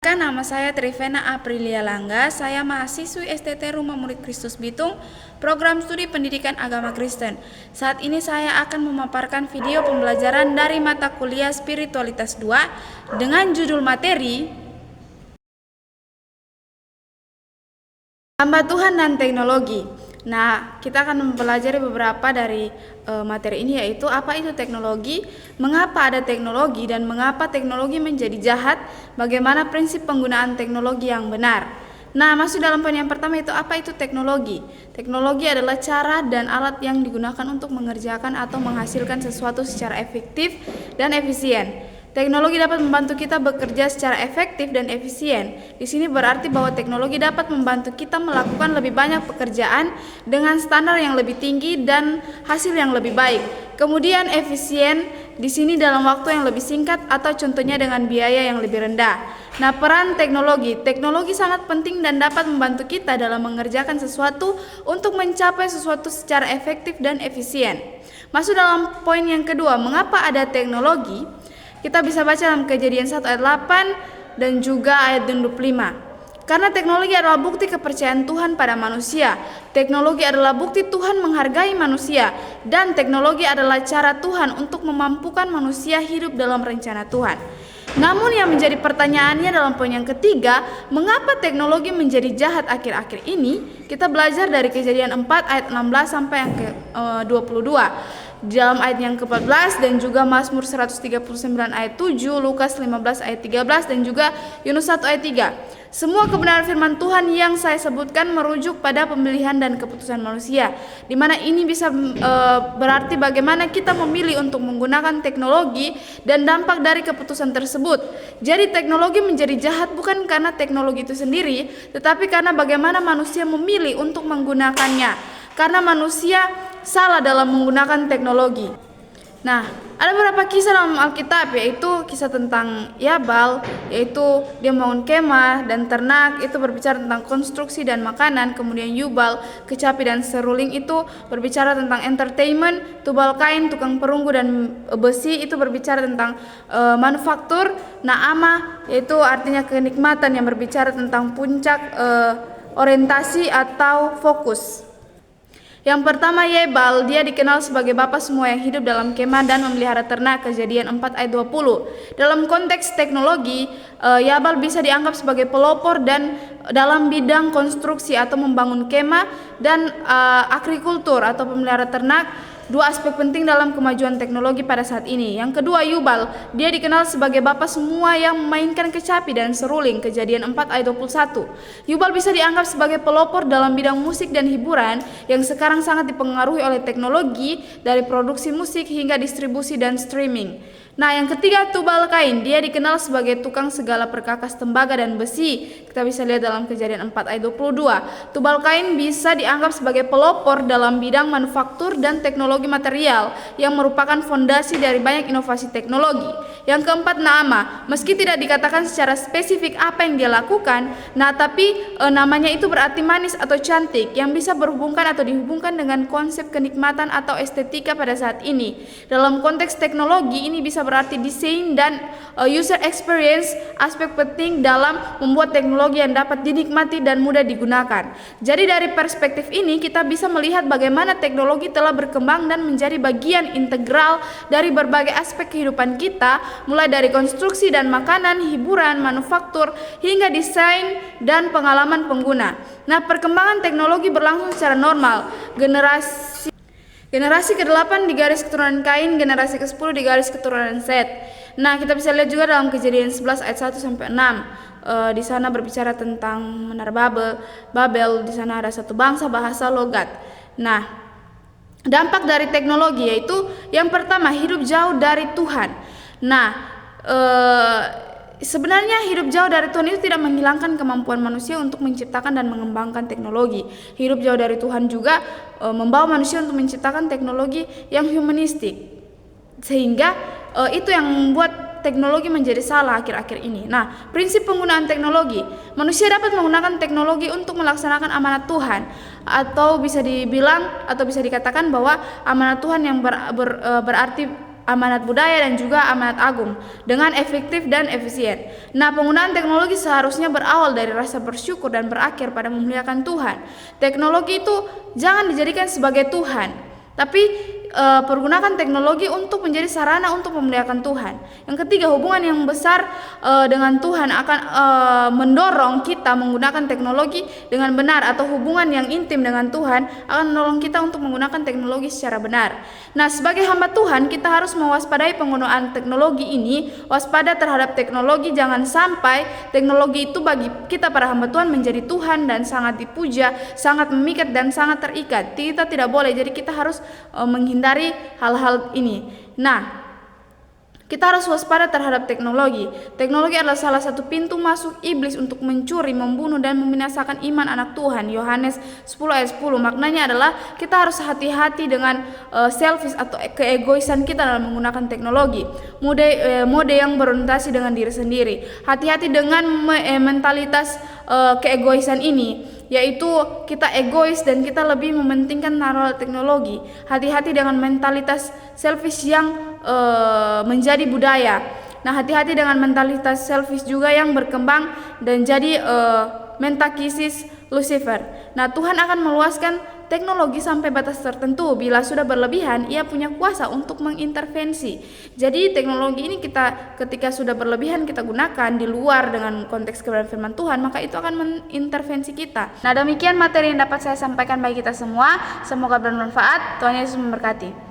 Perkenalkan, nama saya Trivena Aprilia Langga. Saya mahasiswi STT Rumah Murid Kristus Bitung, program studi pendidikan agama Kristen. Saat ini saya akan memaparkan video pembelajaran dari mata kuliah Spiritualitas 2 dengan judul materi Hamba Tuhan dan Teknologi. Nah, kita akan mempelajari beberapa dari materi ini, yaitu apa itu teknologi, mengapa ada teknologi, dan mengapa teknologi menjadi jahat, bagaimana prinsip penggunaan teknologi yang benar. Nah, masuk dalam poin yang pertama, itu apa itu teknologi. Teknologi adalah cara dan alat yang digunakan untuk mengerjakan atau menghasilkan sesuatu secara efektif dan efisien. Teknologi dapat membantu kita bekerja secara efektif dan efisien. Di sini berarti bahwa teknologi dapat membantu kita melakukan lebih banyak pekerjaan dengan standar yang lebih tinggi dan hasil yang lebih baik. Kemudian efisien di sini dalam waktu yang lebih singkat atau contohnya dengan biaya yang lebih rendah. Nah, peran teknologi. Teknologi sangat penting dan dapat membantu kita dalam mengerjakan sesuatu untuk mencapai sesuatu secara efektif dan efisien. Masuk dalam poin yang kedua, mengapa ada teknologi? Kita bisa baca dalam Kejadian 1 ayat 8 dan juga ayat 25. Karena teknologi adalah bukti kepercayaan Tuhan pada manusia. Teknologi adalah bukti Tuhan menghargai manusia. Dan teknologi adalah cara Tuhan untuk memampukan manusia hidup dalam rencana Tuhan. Namun yang menjadi pertanyaannya dalam poin yang ketiga, mengapa teknologi menjadi jahat akhir-akhir ini? Kita belajar dari Kejadian 4 ayat 16 sampai yang ke-22. Di dalam ayat yang ke-14 dan juga Mazmur 139 ayat 7, Lukas 15 ayat 13 dan juga Yunus 1 ayat 3. Semua kebenaran firman Tuhan yang saya sebutkan merujuk pada pemilihan dan keputusan manusia, di mana ini bisa berarti bagaimana kita memilih untuk menggunakan teknologi dan dampak dari keputusan tersebut. Jadi teknologi menjadi jahat bukan karena teknologi itu sendiri, tetapi karena bagaimana manusia memilih untuk menggunakannya. Karena manusia salah dalam menggunakan teknologi. Nah, ada beberapa kisah dalam Alkitab, yaitu kisah tentang Yabal, yaitu dia membangun kemah dan ternak, itu berbicara tentang konstruksi dan makanan. Kemudian Yubal, kecapi dan seruling, itu berbicara tentang entertainment. Tubal Kain, tukang perunggu dan besi, itu berbicara tentang manufaktur. Naamah, yaitu artinya kenikmatan, yang berbicara tentang puncak orientasi atau fokus. Yang pertama Yebal, dia dikenal sebagai bapak semua yang hidup dalam kemah dan memelihara ternak, Kejadian 4 ayat 20. Dalam konteks teknologi, Yabal bisa dianggap sebagai pelopor dan dalam bidang konstruksi atau membangun kemah dan agrikultur atau pemelihara ternak. Dua aspek penting dalam kemajuan teknologi pada saat ini. Yang kedua Yubal, dia dikenal sebagai bapak semua yang memainkan kecapi dan seruling, Kejadian 4 ayat 21. Yubal bisa dianggap sebagai pelopor dalam bidang musik dan hiburan yang sekarang sangat dipengaruhi oleh teknologi, dari produksi musik hingga distribusi dan streaming. Nah, yang ketiga Tubal Kain, dia dikenal sebagai tukang segala perkakas tembaga dan besi. Kita bisa lihat dalam Kejadian 4 ayat 22. Tubal Kain bisa dianggap sebagai pelopor dalam bidang manufaktur dan teknologi material yang merupakan fondasi dari banyak inovasi teknologi. Yang keempat Naamah, meski tidak dikatakan secara spesifik apa yang dia lakukan, tapi namanya itu berarti manis atau cantik, yang bisa berhubungkan atau dihubungkan dengan konsep kenikmatan atau estetika pada saat ini. Dalam konteks teknologi ini bisa berarti desain dan user experience, aspek penting dalam membuat teknologi yang dapat dinikmati dan mudah digunakan. Jadi dari perspektif ini kita bisa melihat bagaimana teknologi telah berkembang dan menjadi bagian integral dari berbagai aspek kehidupan kita, mulai dari konstruksi dan makanan, hiburan, manufaktur, hingga desain dan pengalaman pengguna. Nah, perkembangan teknologi berlangsung secara normal. Generasi ke-8 di garis keturunan Kain, generasi ke-10 di garis keturunan Set. Nah, kita bisa lihat juga dalam Kejadian 11 ayat 1 sampai 6. Di sana berbicara tentang menara Babel. Di sana ada satu bangsa, bahasa, logat. Nah, dampak dari teknologi yaitu yang pertama, hidup jauh dari Tuhan. Nah, sebenarnya hidup jauh dari Tuhan itu tidak menghilangkan kemampuan manusia untuk menciptakan dan mengembangkan teknologi. Hidup jauh dari Tuhan juga membawa manusia untuk menciptakan teknologi yang humanistik, sehingga itu yang membuat teknologi menjadi salah akhir-akhir ini. Nah, prinsip penggunaan teknologi, manusia dapat menggunakan teknologi untuk melaksanakan amanat Tuhan, atau bisa dibilang atau bisa dikatakan bahwa amanat Tuhan yang berarti amanat budaya dan juga amanat agung dengan efektif dan efisien. Nah, penggunaan teknologi seharusnya berawal dari rasa bersyukur dan berakhir pada memuliakan Tuhan. Teknologi itu jangan dijadikan sebagai Tuhan, tapi pergunakan teknologi untuk menjadi sarana untuk memuliakan Tuhan. Yang ketiga, hubungan yang besar dengan Tuhan akan mendorong kita menggunakan teknologi dengan benar, atau hubungan yang intim dengan Tuhan akan mendorong kita untuk menggunakan teknologi secara benar. Nah, sebagai hamba Tuhan, kita harus mewaspadai penggunaan teknologi ini, waspada terhadap teknologi, jangan sampai teknologi itu bagi kita para hamba Tuhan menjadi Tuhan dan sangat dipuja, sangat memikat dan sangat terikat. Kita tidak boleh, jadi kita harus menghindari hal-hal ini. Nah, kita harus waspada terhadap teknologi. Teknologi adalah salah satu pintu masuk iblis untuk mencuri, membunuh, dan membinasakan iman anak Tuhan. Yohanes 10 ayat 10. Maknanya adalah kita harus hati-hati dengan selfish atau keegoisan kita dalam menggunakan teknologi. Mode yang berorientasi dengan diri sendiri. Hati-hati dengan mentalitas keegoisan ini, yaitu kita egois dan kita lebih mementingkan hal teknologi. Hati-hati dengan mentalitas selfish yang menjadi budaya. Nah, hati-hati dengan mentalitas selfish juga yang berkembang dan jadi mentakisis Lucifer. Nah, Tuhan akan meluaskan teknologi sampai batas tertentu. Bila sudah berlebihan, Ia punya kuasa untuk mengintervensi. Jadi teknologi ini ketika sudah berlebihan kita gunakan di luar dengan konteks kebenaran firman Tuhan, maka itu akan mengintervensi kita. Nah, demikian materi yang dapat saya sampaikan bagi kita semua. Semoga bermanfaat. Tuhan Yesus memberkati.